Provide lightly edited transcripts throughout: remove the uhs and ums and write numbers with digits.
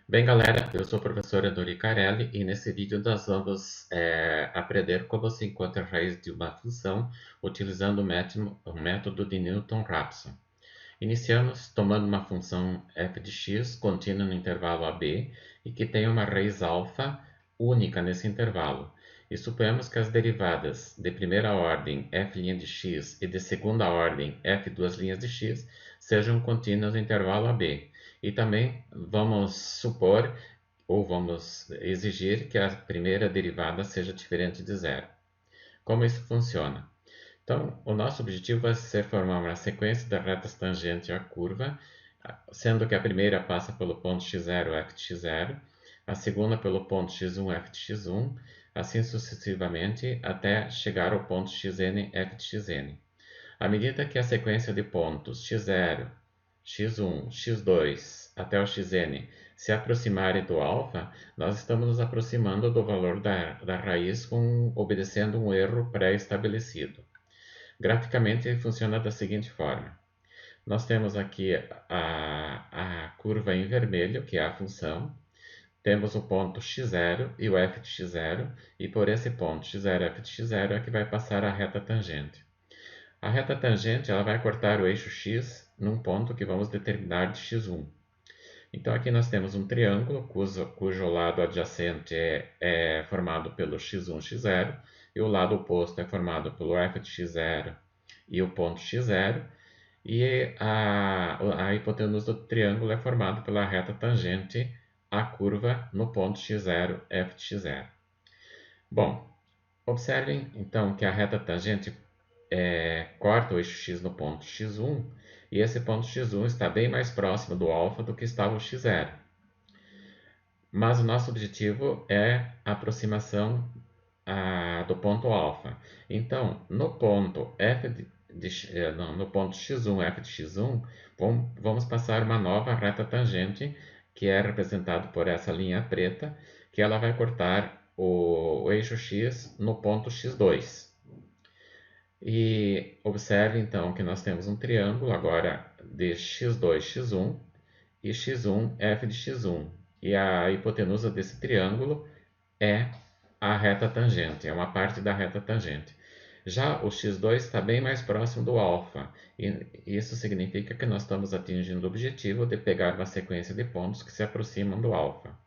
Bem, galera, eu sou o professor Edori Carelli e nesse vídeo nós vamos aprender como se encontra a raiz de uma função utilizando o método de Newton-Raphson. Iniciamos tomando uma função f de x contínua no intervalo AB e que tem uma raiz alfa única nesse intervalo. E suponhamos que as derivadas de primeira ordem f' de x e de segunda ordem f duas linhas de x sejam contínuas no intervalo AB. E também vamos supor ou vamos exigir que a primeira derivada seja diferente de zero. Como isso funciona? Então, o nosso objetivo vai ser formar uma sequência de retas tangentes à curva, sendo que a primeira passa pelo ponto x0, f de x0, a segunda pelo ponto x1, f de x1, assim sucessivamente até chegar ao ponto xn, f de xn. À medida que a sequência de pontos x0, x1, x2 até o xn se aproximarem do alfa, nós estamos nos aproximando do valor da raiz obedecendo um erro pré-estabelecido. Graficamente, ele funciona da seguinte forma. Nós temos aqui a curva em vermelho, que é a função. Temos o ponto x0 e o f de x0, e por esse ponto x0, f de x0 é que vai passar a reta tangente. A reta tangente ela vai cortar o eixo x num ponto que vamos determinar de x1. Então aqui nós temos um triângulo cujo lado adjacente é formado pelo x1, x0, e o lado oposto é formado pelo f de x0 e o ponto x0, e a hipotenusa do triângulo é formada pela reta tangente à curva no ponto x0, f de x0. Bom, observem então que a reta tangente corta o eixo x no ponto x1, e esse ponto x1 está bem mais próximo do alfa do que estava o x0. Mas o nosso objetivo é a aproximação do ponto alfa. Então, no ponto no ponto x1, f de x1, vamos passar uma nova reta tangente, que é representado por essa linha preta, que ela vai cortar o eixo x no ponto x2. E observe então que nós temos um triângulo agora de x2, x1 e x1, f de x1. E a hipotenusa desse triângulo é a reta tangente, é uma parte da reta tangente. Já o x2 está bem mais próximo do alfa, e isso significa que nós estamos atingindo o objetivo de pegar uma sequência de pontos que se aproximam do alfa.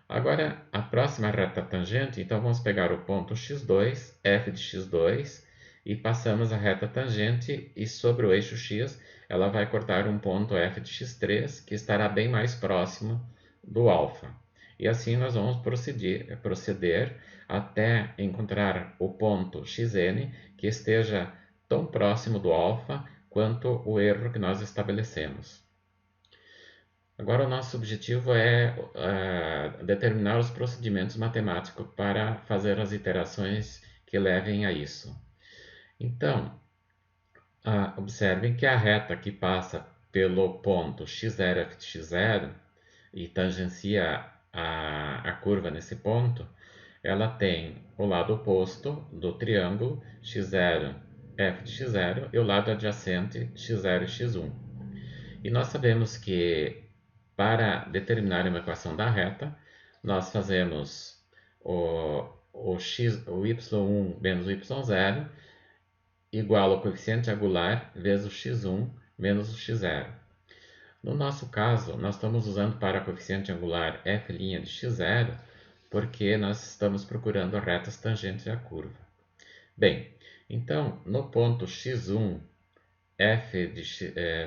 Agora, a próxima reta tangente, então vamos pegar o ponto x2, f de x2, e passamos a reta tangente, e sobre o eixo x, ela vai cortar um ponto f de x3, que estará bem mais próximo do alfa. E assim nós vamos proceder até encontrar o ponto xn que esteja tão próximo do alfa quanto o erro que nós estabelecemos. Agora, o nosso objetivo é determinar os procedimentos matemáticos para fazer as iterações que levem a isso. Então, observem que a reta que passa pelo ponto x0, f de x0 e tangencia a curva nesse ponto, ela tem o lado oposto do triângulo x0, f de x0 e o lado adjacente x0 e x1. E nós sabemos que para determinar uma equação da reta, nós fazemos o y1 menos o y0 igual ao coeficiente angular vezes o x1 menos o x0. No nosso caso, nós estamos usando para coeficiente angular f' de x0 porque nós estamos procurando retas tangentes à curva. Bem, então no ponto x1,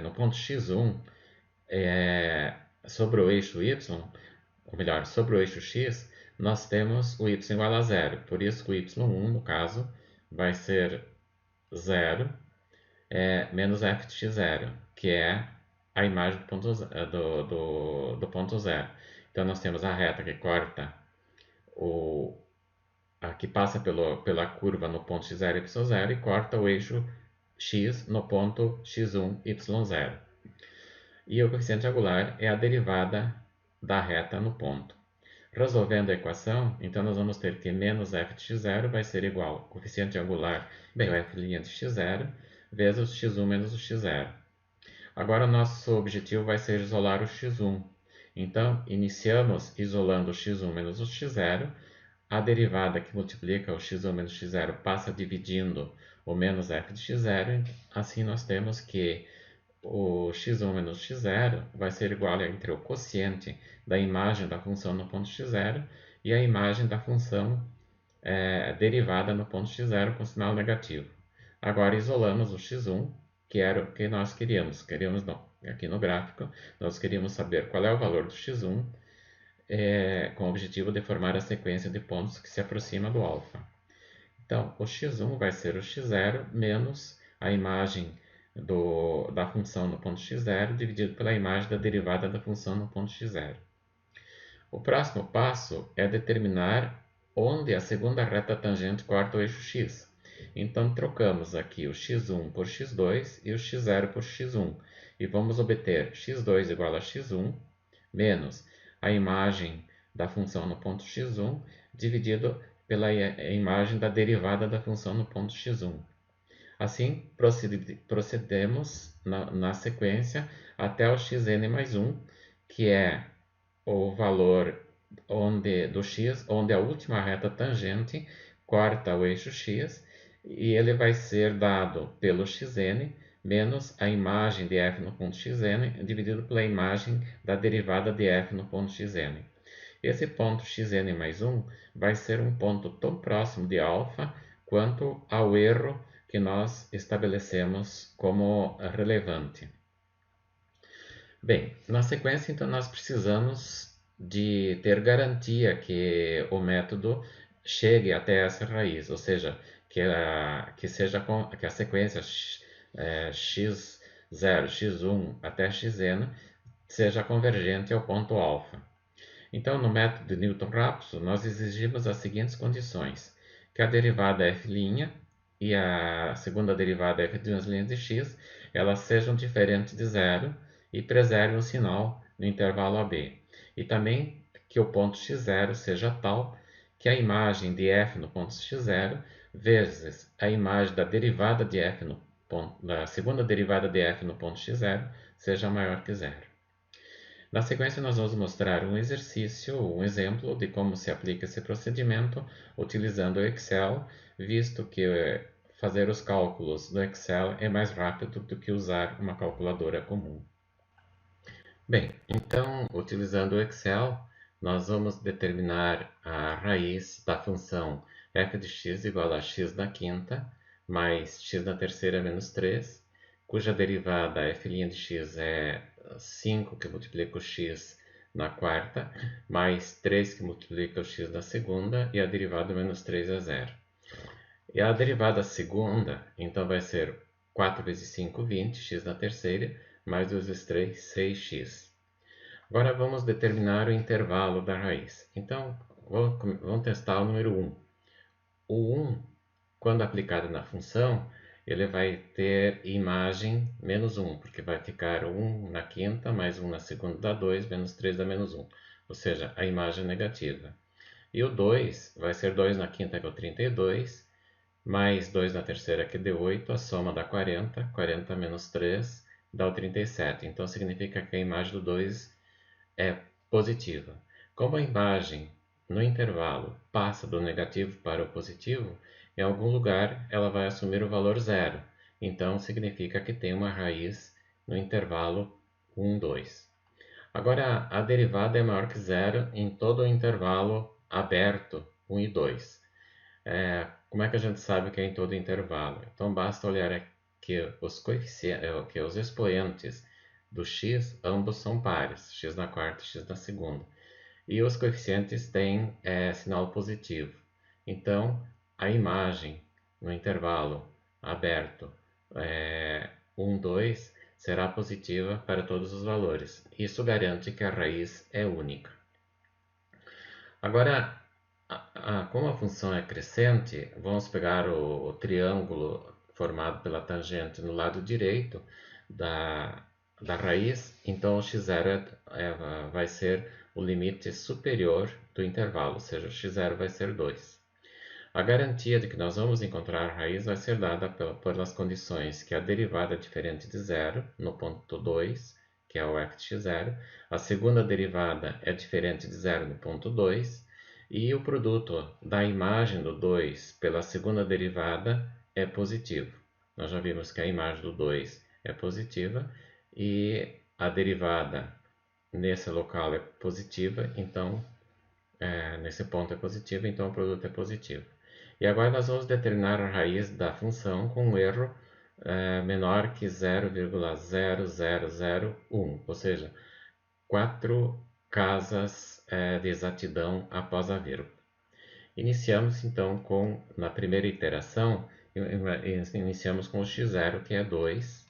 no ponto x1, sobre o eixo y, ou melhor, sobre o eixo x, nós temos o y igual a zero. Por isso que o y1, no caso, vai ser 0 menos f de x0, que é a imagem do ponto zero. Então, nós temos a reta que corta a que passa pela curva no ponto x0, y0 e corta o eixo x no ponto x1, y0. E o coeficiente angular é a derivada da reta no ponto. Resolvendo a equação, então nós vamos ter que menos f de x0 vai ser igual ao coeficiente angular, bem, o f' de x0, vezes o x1 menos o x0. Agora o nosso objetivo vai ser isolar o x1. Então, iniciamos isolando o x1 menos o x0. A derivada que multiplica o x1 menos x0 passa dividindo o menos f de x0. Assim, nós temos que o x1 menos x0 vai ser igual entre o quociente da imagem da função no ponto x0 e a imagem da função derivada no ponto x0 com sinal negativo. Agora isolamos o x1, que era o que nós queríamos. Aqui no gráfico, nós queríamos saber qual é o valor do x1, com o objetivo de formar a sequência de pontos que se aproxima do alfa. Então, o x1 vai ser o x0 menos a imagem da função no ponto x0 dividido pela imagem da derivada da função no ponto x0. O próximo passo é determinar onde a segunda reta tangente corta o eixo x. Então, trocamos aqui o x1 por x2 e o x0 por x1. E vamos obter x2 igual a x1 menos a imagem da função no ponto x1 dividido pela imagem da derivada da função no ponto x1. Assim, procedemos na sequência até o xn mais 1, que é o valor do x, onde a última reta tangente corta o eixo x, e ele vai ser dado pelo xn menos a imagem de f no ponto xn dividido pela imagem da derivada de f no ponto xn. Esse ponto xn mais 1 vai ser um ponto tão próximo de alfa quanto ao erro que nós estabelecemos como relevante. Bem, na sequência, então, nós precisamos de ter garantia que o método chegue até essa raiz, ou seja, que a sequência x0, x1 até xn seja convergente ao ponto alfa. Então, no método de Newton-Raphson, nós exigimos as seguintes condições: que a derivada f' e a segunda derivada f de umas linhas de x, elas sejam diferentes de zero e preservem o sinal no intervalo AB. E também que o ponto x0 seja tal que a imagem de f no ponto x0 vezes a imagem da derivada de f da segunda derivada de f no ponto x0 seja maior que zero. Na sequência, nós vamos mostrar um exercício, um exemplo de como se aplica esse procedimento utilizando o Excel, visto que fazer os cálculos do Excel é mais rápido do que usar uma calculadora comum. Bem, então, utilizando o Excel, nós vamos determinar a raiz da função f de x igual a x na quinta mais x na terceira menos 3, cuja derivada f' de x é 5 que multiplica o x na quarta, mais 3 que multiplica o x na segunda, e a derivada menos 3 é zero. E a derivada segunda, então, vai ser 4 vezes 5, 20, x na terceira, mais 2 vezes 3, 6x. Agora vamos determinar o intervalo da raiz. Então, vamos testar o número 1. O 1, quando aplicado na função, ele vai ter imagem menos 1, porque vai ficar 1 na quinta, mais 1 na segunda dá 2, menos 3 dá menos 1, ou seja, a imagem negativa. E o 2 vai ser 2 na quinta, que é o 32, mais 2 na terceira, que deu 8, a soma dá 40, 40 menos 3 dá o 37. Então, significa que a imagem do 2 é positiva. Como a imagem no intervalo passa do negativo para o positivo, em algum lugar ela vai assumir o valor zero. Então, significa que tem uma raiz no intervalo 1, 2. Agora, a derivada é maior que zero em todo o intervalo aberto 1 e 2. Como é que a gente sabe que é em todo o intervalo? Então, basta olhar aqui que os expoentes do x, ambos são pares, x na quarta e x na segunda. E os coeficientes têm sinal positivo. Então, a imagem no intervalo aberto 1, 2 será positiva para todos os valores. Isso garante que a raiz é única. Agora, como a função é crescente, vamos pegar o triângulo formado pela tangente no lado direito da raiz. Então, o x0 vai ser o limite superior do intervalo, ou seja, o x0 vai ser 2. A garantia de que nós vamos encontrar a raiz vai ser dada pelas condições que a derivada é diferente de zero no ponto 2 que é o x0. A segunda derivada é diferente de zero no ponto 2. E o produto da imagem do 2 pela segunda derivada é positivo. Nós já vimos que a imagem do 2 é positiva e a derivada nesse local é positiva, então nesse ponto é positiva, então o produto é positivo. E agora nós vamos determinar a raiz da função com um erro menor que 0,0001, ou seja, 4 casas de exatidão após a vírgula. Iniciamos então na primeira iteração, iniciamos com o x0, que é 2.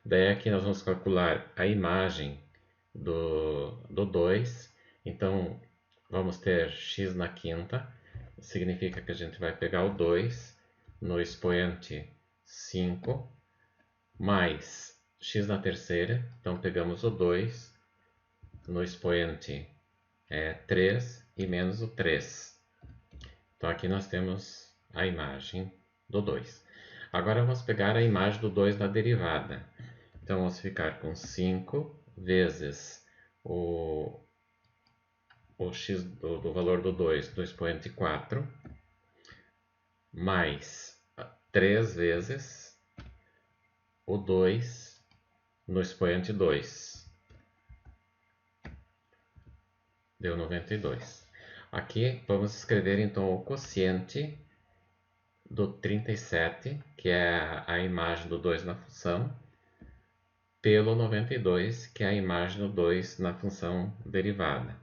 Daí aqui nós vamos calcular a imagem do 2. Então, vamos ter x na quinta, significa que a gente vai pegar o 2 no expoente 5, mais x na terceira, então pegamos o 2 no expoente 3 e menos o 3. Então aqui nós temos a imagem do 2. Agora vamos pegar a imagem do 2 na derivada. Então vamos ficar com 5 vezes o x do valor do 2 do expoente 4, mais 3 vezes o 2 no expoente 2. Deu 92. Aqui vamos escrever então o quociente do 37, que é a imagem do 2 na função, pelo 92, que é a imagem do 2 na função derivada.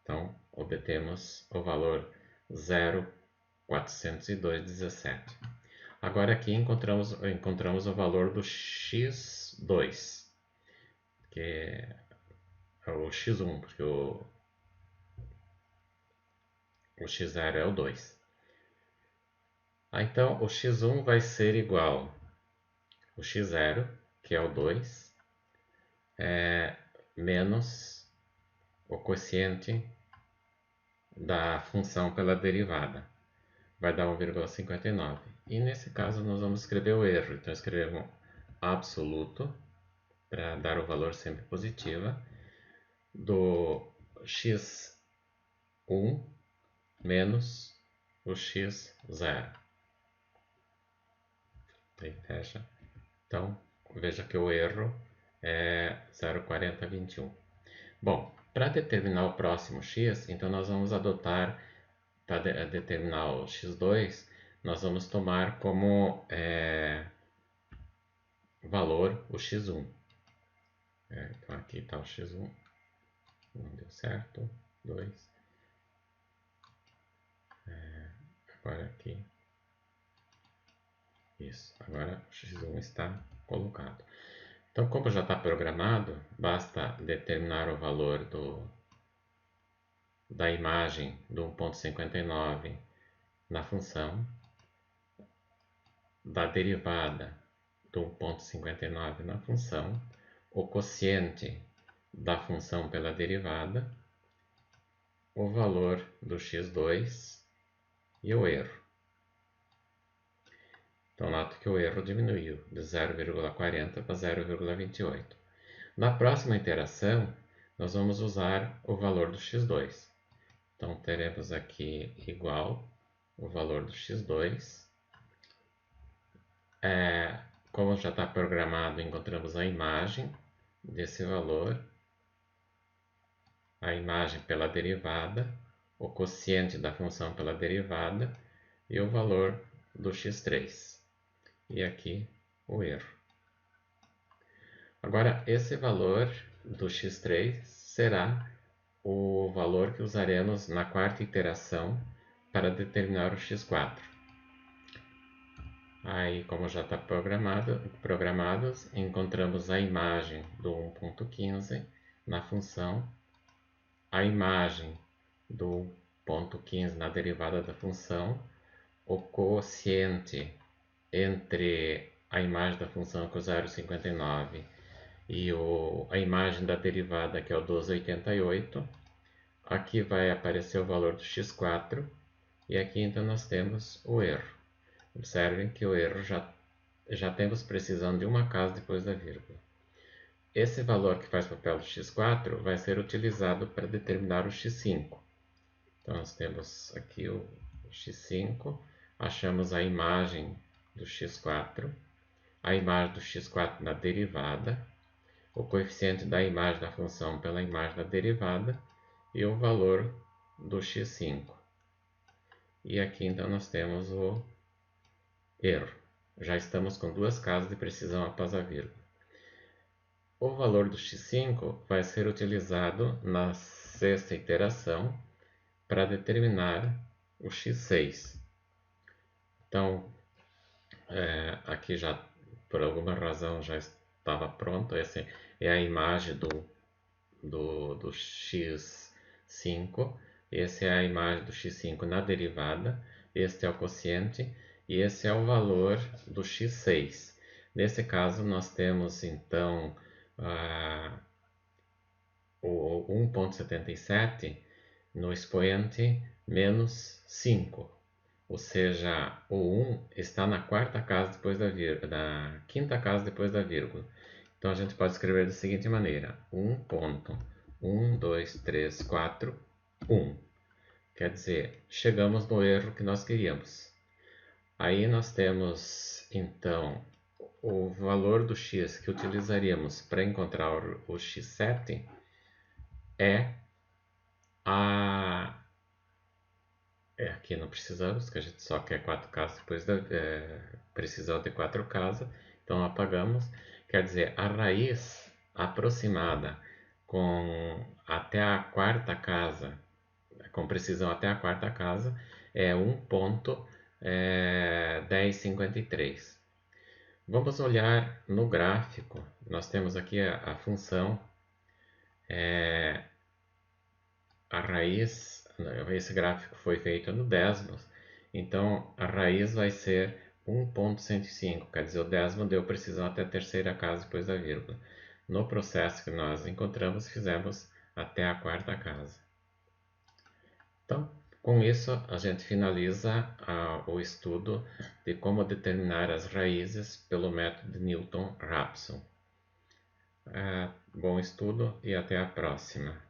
Então, obtemos o valor 0,402,17. Agora aqui encontramos o valor do x2, que é o x1, porque o x0 é o 2. Então, o x1 vai ser igual ao x0, que é o 2, menos o quociente da função pela derivada. Vai dar 1,59. E nesse caso nós vamos escrever o erro. Então escrevemos absoluto, para dar o valor sempre positivo, do x1 menos o x0. Aí fecha. Então, veja que o erro é 0,4021. Bom, para determinar o próximo x, então nós vamos adotar, para determinar o x2, nós vamos tomar como valor o x1. Então aqui está o x1, não deu certo, 2. Agora aqui, isso, agora o x1 está colocado. Então, como já está programado, basta determinar o valor da imagem do 1,59 na função, da derivada do 1,59 na função, o quociente da função pela derivada, o valor do x2 e o erro. Então, note que o erro diminuiu de 0,40 para 0,28. Na próxima iteração, nós vamos usar o valor do x2. Então, teremos aqui igual o valor do x2. Como já está programado, encontramos a imagem desse valor, a imagem pela derivada, o quociente da função pela derivada e o valor do x3. E aqui o erro. Agora, esse valor do x3 será o valor que usaremos na quarta iteração para determinar o x4. Aí, como já está programados, encontramos a imagem do 1.15 na função, a imagem do 1.15 na derivada da função, o quociente entre a imagem da função, que é o 0,59, e a imagem da derivada, que é o 12,88. Aqui vai aparecer o valor do x4, e aqui então nós temos o erro. Observem que o erro já temos precisando de uma casa depois da vírgula. esse valor que faz papel do x4 vai ser utilizado para determinar o x5. Então, nós temos aqui o x5, achamos a imagem do x4, a imagem do x4 na derivada, o coeficiente da imagem da função pela imagem da derivada e o valor do x5. E aqui então nós temos o erro. Já estamos com duas casas de precisão após a vírgula. O valor do x5 vai ser utilizado na sexta iteração para determinar o x6. Então, aqui já, por alguma razão, já estava pronto. Essa é a imagem do x5. Essa é a imagem do x5 na derivada. Este é o quociente e esse é o valor do x6. Nesse caso, nós temos então o 1,77 no expoente menos 5. Ou seja, o 1 está na quarta casa depois da vírgula, na quinta casa depois da vírgula. Então a gente pode escrever da seguinte maneira: 1.12341. Quer dizer, chegamos no erro que nós queríamos. Aí nós temos então o valor do x que utilizaríamos para encontrar o x7 é aqui não precisamos, que a gente só quer 4 casas depois da precisão de 4 casas, então apagamos. Quer dizer, a raiz aproximada com até a quarta casa, com precisão até a quarta casa, é 1.1053. Vamos olhar no gráfico. Nós temos aqui a função, a raiz. Esse gráfico foi feito no décimos, então a raiz vai ser 1.105, quer dizer, o décimo deu precisão até a terceira casa depois da vírgula. No processo que nós encontramos, fizemos até a quarta casa. Então, com isso, a gente finaliza o estudo de como determinar as raízes pelo método de Newton-Raphson. Bom estudo e até a próxima.